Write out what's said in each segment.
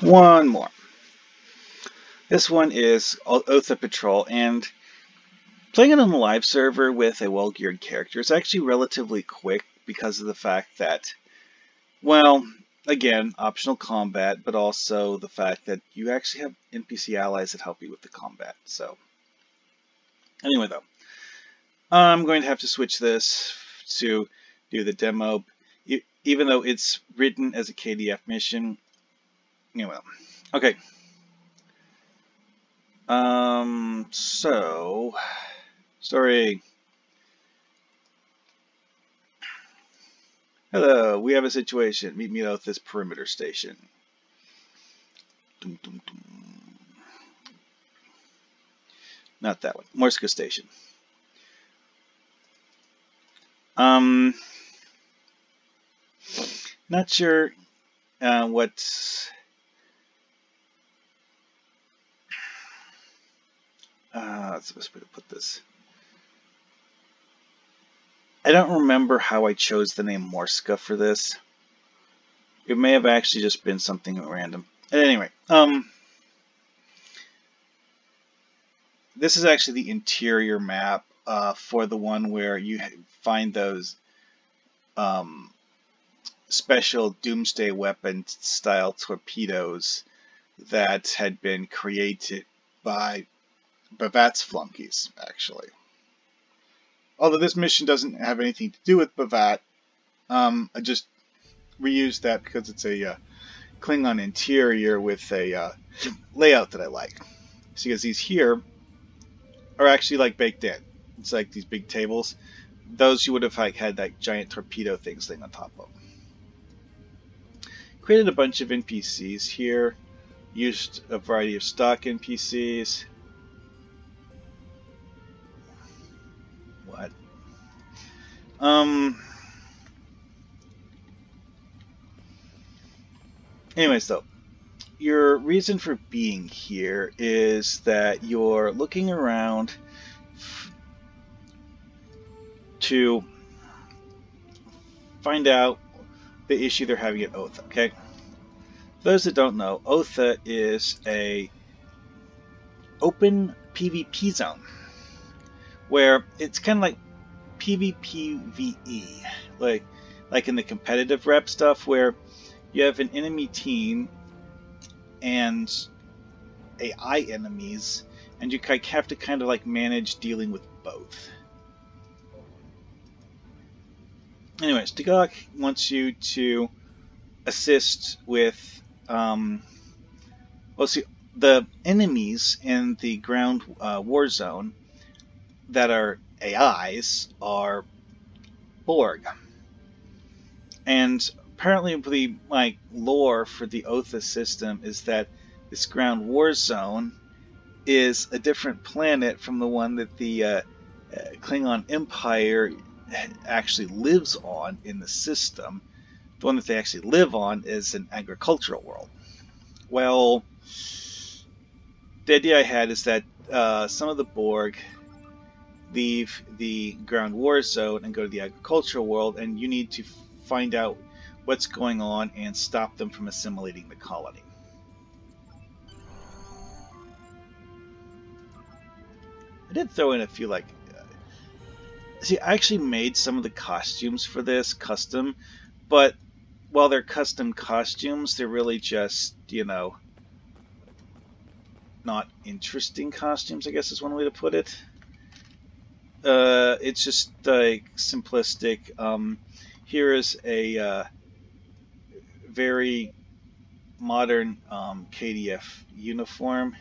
One more. This one is Otha Patrol, and playing it on the live server with a well-geared character is actually relatively quick because of the fact that, well, again, optional combat, but also the fact that you actually have NPC allies that help you with the combat. So, anyway though, I'm going to have to switch this to do the demo, even though it's written as a KDF mission. Anyway, okay. So, story. Hello, we have a situation. Meet me at this perimeter station. Dum, dum, dum. Not that one. Morska station. Not sure what's that's the best way to put this. I don't remember how I chose the name Morska for this. It may have actually just been something random. At any rate, this is actually the interior map for the one where you find those special doomsday weapon style torpedoes that had been created by Bavat's flunkies, actually. Although this mission doesn't have anything to do with Bavat, I just reused that because it's a Klingon interior with a layout that I like. So because these here are actually like baked in. It's like these big tables. Those you would have like had that giant torpedo things laying on top of. Created a bunch of NPCs here. Used a variety of stock NPCs. What? Anyways, though, your reason for being here is that you're looking around to find out the issue they're having at Otha, okay? For those that don't know, Otha is a open PvP zone where it's kind of like PvPvE, like in the competitive rep stuff where you have an enemy team and AI enemies, and you have to kind of like manage dealing with both. Anyways, Dagok wants you to assist with, well, see, the enemies in the ground war zone that are AIs are Borg. And apparently the lore for the Otha system is that this ground war zone is a different planet from the one that the Klingon Empire actually lives on in the system. The one that they actually live on is an agricultural world. Well, the idea I had is that some of the Borg leave the ground war zone and go to the agricultural world, and you need to find out what's going on and stop them from assimilating the colony. I did throw in a few see, I actually made some of the costumes for this custom, but while they're custom costumes, they're really just, you know, not interesting costumes, I guess is one way to put it. It's just like simplistic. Here is a very modern KDF uniform,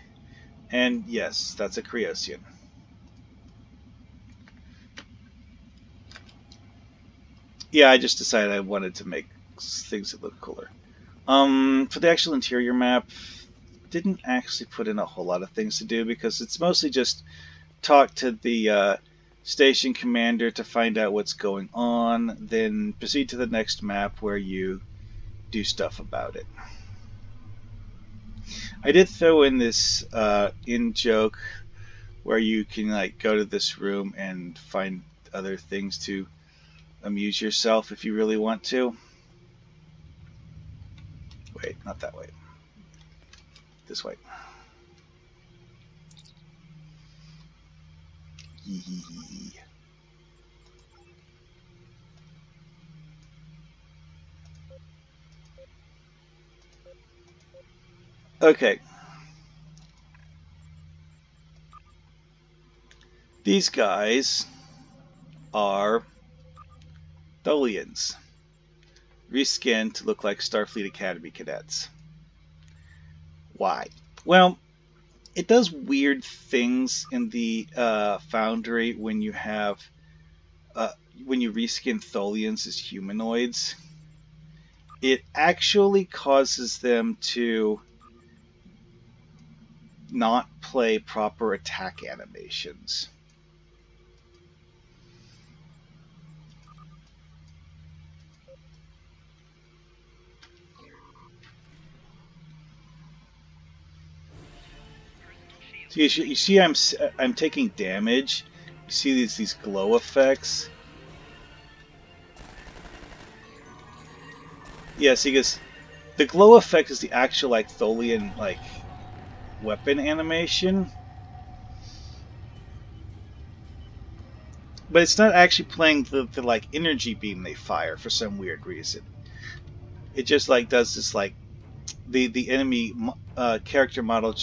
and yes, that's a Creosian. Yeah, I just decided I wanted to make things that look cooler. For the actual interior map, didn't actually put in a whole lot of things to do because it's mostly just talk to the station commander to find out what's going on, then proceed to the next map where you do stuff about it. I did throw in this in-joke where you can like go to this room and find other things to amuse yourself if you really want to. Wait, not that way. this way. Yee. Okay. These guys are Tholians, reskinned to look like Starfleet Academy cadets. Why? Well, it does weird things in the Foundry when you have when you reskin Tholians as humanoids. It actually causes them to not play proper attack animations. So you see, I'm taking damage. You see these glow effects. Yeah, see, because the glow effect is the actual like Tholian like weapon animation, but it's not actually playing the like energy beam they fire for some weird reason. It just like does this like the enemy character model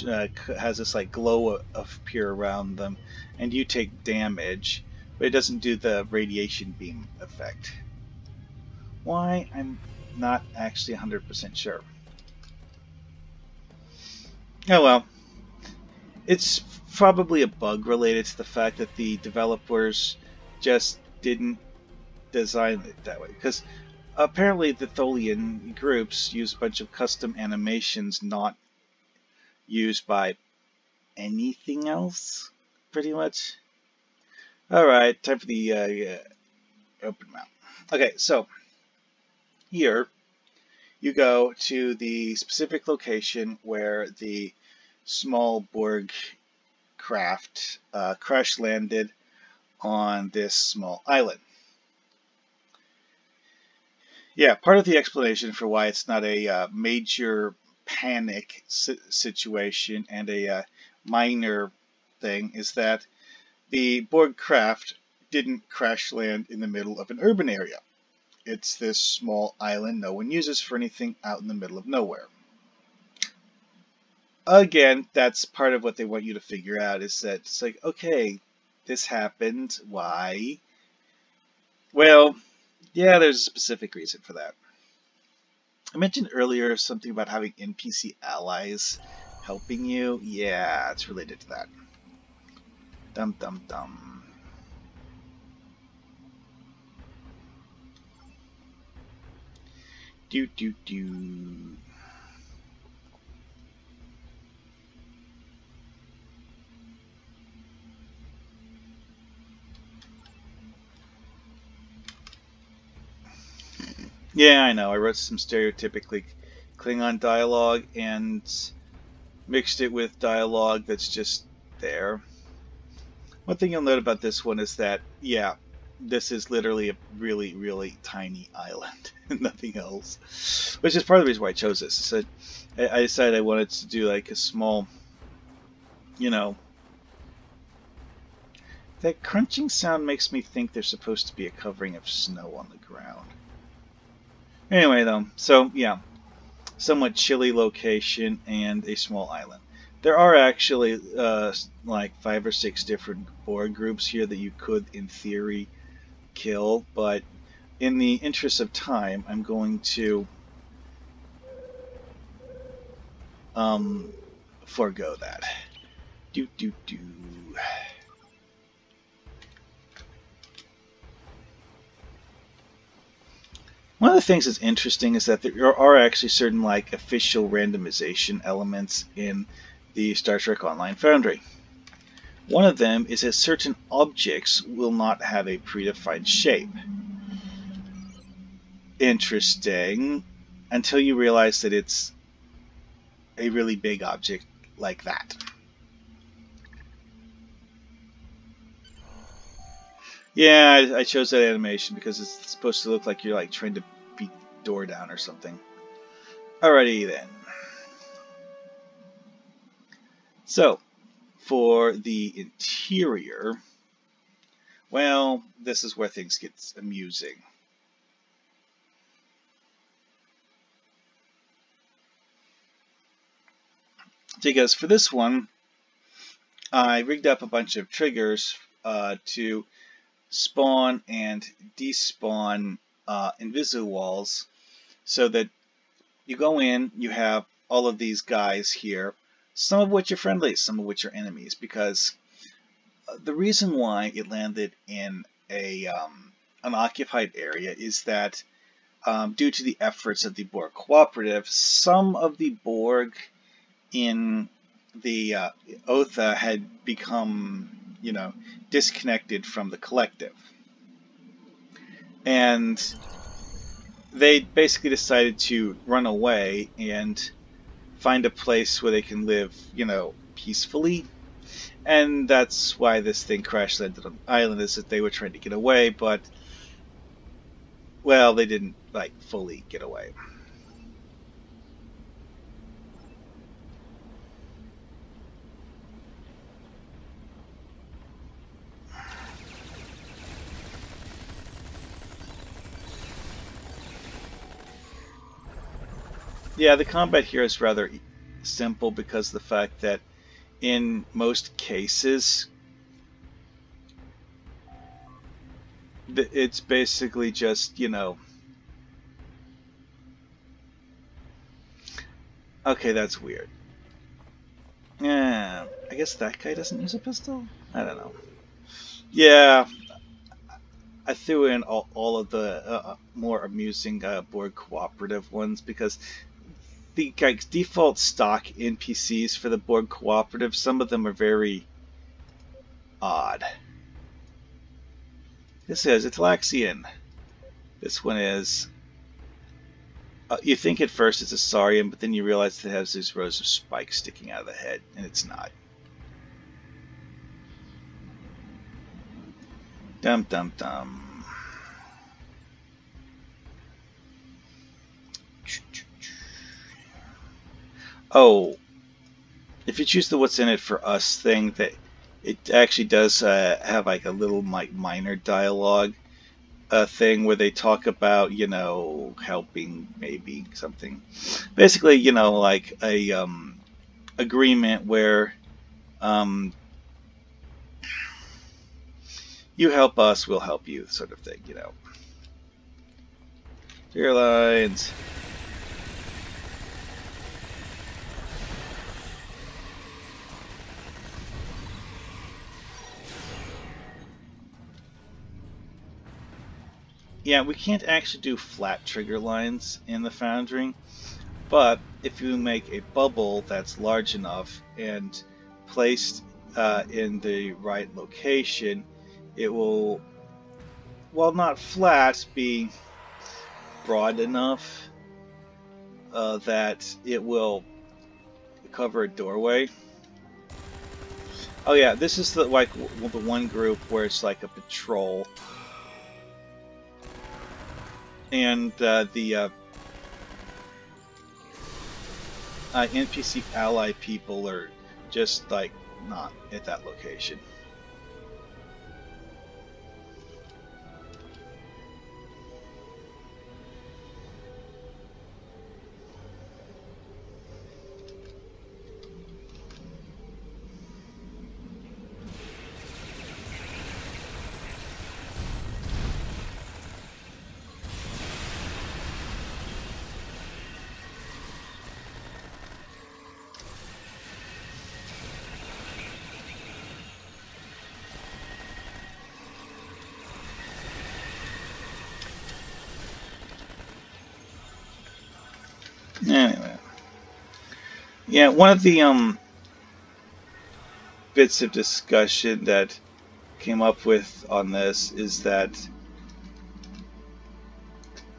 has this like glow appear around them, and you take damage, but it doesn't do the radiation beam effect. Why? I'm not actually 100% sure. Oh well. It's probably a bug related to the fact that the developers just didn't design it that way. Because apparently the Tholian groups use a bunch of custom animations not used by anything else, pretty much. Alright, time for the open map. Okay, so here you go to the specific location where the small Borg craft crash landed on this small island. Yeah, part of the explanation for why it's not a major panic situation and a minor thing is that the Borg craft didn't crash land in the middle of an urban area. It's this small island no one uses for anything out in the middle of nowhere. Again, that's part of what they want you to figure out, is that it's like, okay, this happened, why? Well, yeah, there's a specific reason for that. I mentioned earlier something about having NPC allies helping you. Yeah, it's related to that. Dum dum dum. Do do do. Yeah, I know. I wrote some stereotypically Klingon dialogue and mixed it with dialogue that's just there. One thing you'll note about this one is that, yeah, this is literally a really, really tiny island and nothing else. Which is part of the reason why I chose this. So I decided I wanted to do like a small, you know, that crunching sound makes me think there's supposed to be a covering of snow on the ground. Anyway, though, so yeah, somewhat chilly location and a small island. There are actually like 5 or 6 different Borg groups here that you could, in theory, kill, but in the interest of time, I'm going to forego that. Do do do. One of the things that's interesting is that there are actually certain like official randomization elements in the Star Trek Online Foundry. One of them is that certain objects will not have a predefined shape. Interesting, until you realize that it's a really big object like that. Yeah, I chose that animation because it's supposed to look like you're like trying to beat the door down or something. Alrighty then. So, for the interior, well, this is where things get amusing. Because for this one, I rigged up a bunch of triggers to spawn and despawn invisible walls, so that you go in, you have all of these guys here, some of which are friendly, some of which are enemies, because the reason why it landed in a unoccupied area is that due to the efforts of the Borg cooperative, some of the Borg in the Otha had become, disconnected from the collective. And they basically decided to run away and find a place where they can live, peacefully. And that's why this thing crash landed on the island, is that they were trying to get away, but, well, they didn't, fully get away. Yeah, the combat here is rather simple because of the fact that in most cases, it's basically just, okay, that's weird. Yeah, I guess that guy doesn't use a pistol? I don't know. Yeah, I threw in all of the more amusing Borg cooperative ones because the default stock NPCs for the Borg cooperative, some of them are very odd. This is Atlaxian. This one is... you think at first it's a Saurian, but then you realize it has these rows of spikes sticking out of the head, and it's not. Dum dum dum. Oh, if you choose the "What's in it for us" thing, that it actually does have like a little minor dialogue thing where they talk about, helping maybe something. Basically, like a agreement where you help us, we'll help you, sort of thing, Airlines. Yeah, we can't actually do flat trigger lines in the Foundry, but if you make a bubble that's large enough and placed in the right location, it will, while not flat, be broad enough that it will cover a doorway. Oh yeah, this is the one group where it's like a patrol, and the NPC ally people are just not at that location. Anyway, yeah, one of the bits of discussion that came up with on this is that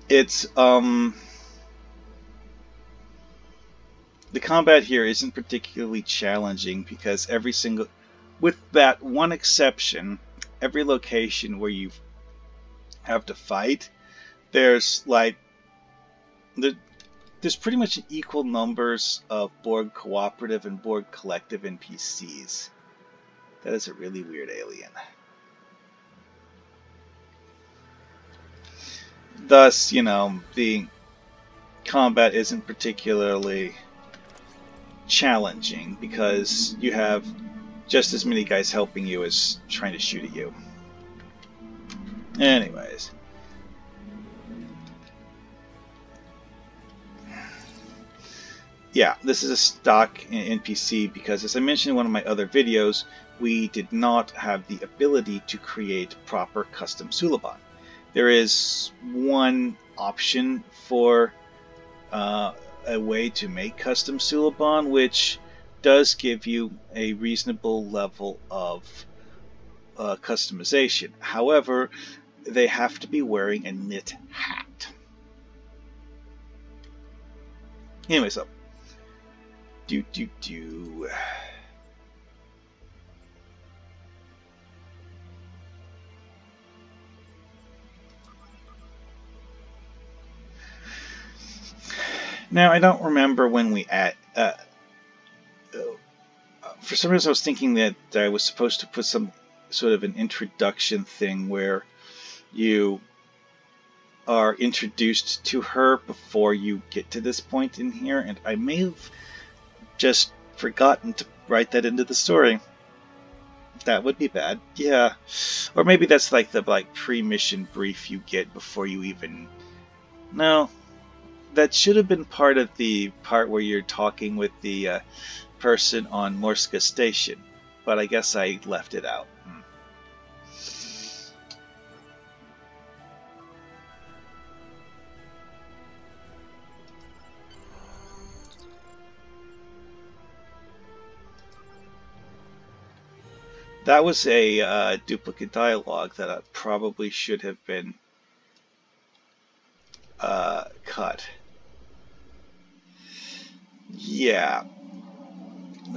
it's the combat here isn't particularly challenging because with that one exception, every location where you have to fight, there's there's pretty much equal numbers of Borg cooperative and Borg collective NPCs. That is a really weird alien. Thus, you know, the combat isn't particularly challenging because you have just as many guys helping you as trying to shoot at you. Anyways. Yeah, this is a stock NPC because, as I mentioned in one of my other videos, we did not have the ability to create proper custom Suliban. There is one option for a way to make custom Suliban, which does give you a reasonable level of customization. However, they have to be wearing a knit hat. Anyway, so Now, I don't remember when we for some reason I was thinking that I was supposed to put some sort of an introduction thing where you are introduced to her before you get to this point in here, and I may have just forgotten to write that into the story. That would be bad. Yeah. Or maybe that's like the pre-mission brief you get before you even... No. That should have been part of the part where you're talking with the person on Morska Station, but I guess I left it out. That was a duplicate dialogue that I probably should have been cut. Yeah.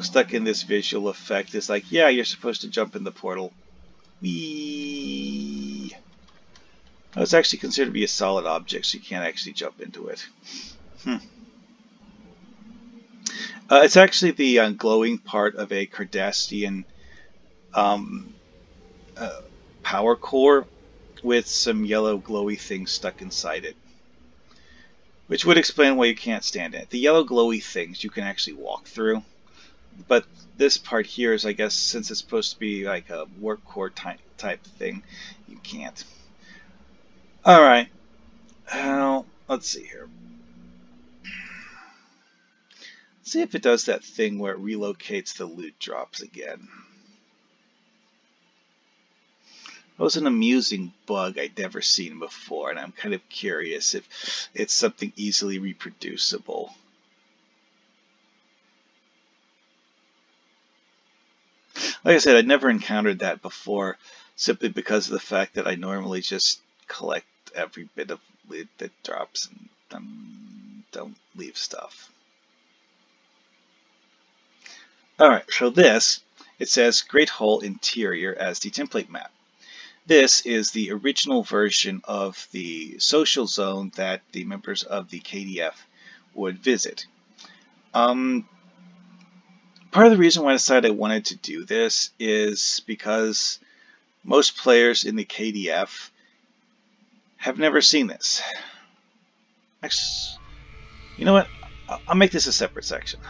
Stuck in this visual effect is like, yeah, you're supposed to jump in the portal. Whee! Oh, it's actually considered to be a solid object, so you can't actually jump into it. It's actually the glowing part of a Cardassian power core with some yellow glowy things stuck inside it. Which would explain why you can't stand it. The yellow glowy things you can actually walk through. But this part here is, I guess, since it's supposed to be like a work core type thing, you can't. Alright. Well, let's see here. Let's see if it does that thing where it relocates the loot drops again. That was an amusing bug I'd never seen before, and I'm kind of curious if it's something easily reproducible. Like I said, I'd never encountered that before, simply because of the fact that I normally just collect every bit of loot that drops and don't leave stuff. Alright, so this, it says Great Hull Interior as the template map. This is the original version of the social zone that the members of the KDF would visit. Part of the reason why I decided I wanted to do this is because most players in the KDF have never seen this. Actually, you know what? I'll make this a separate section.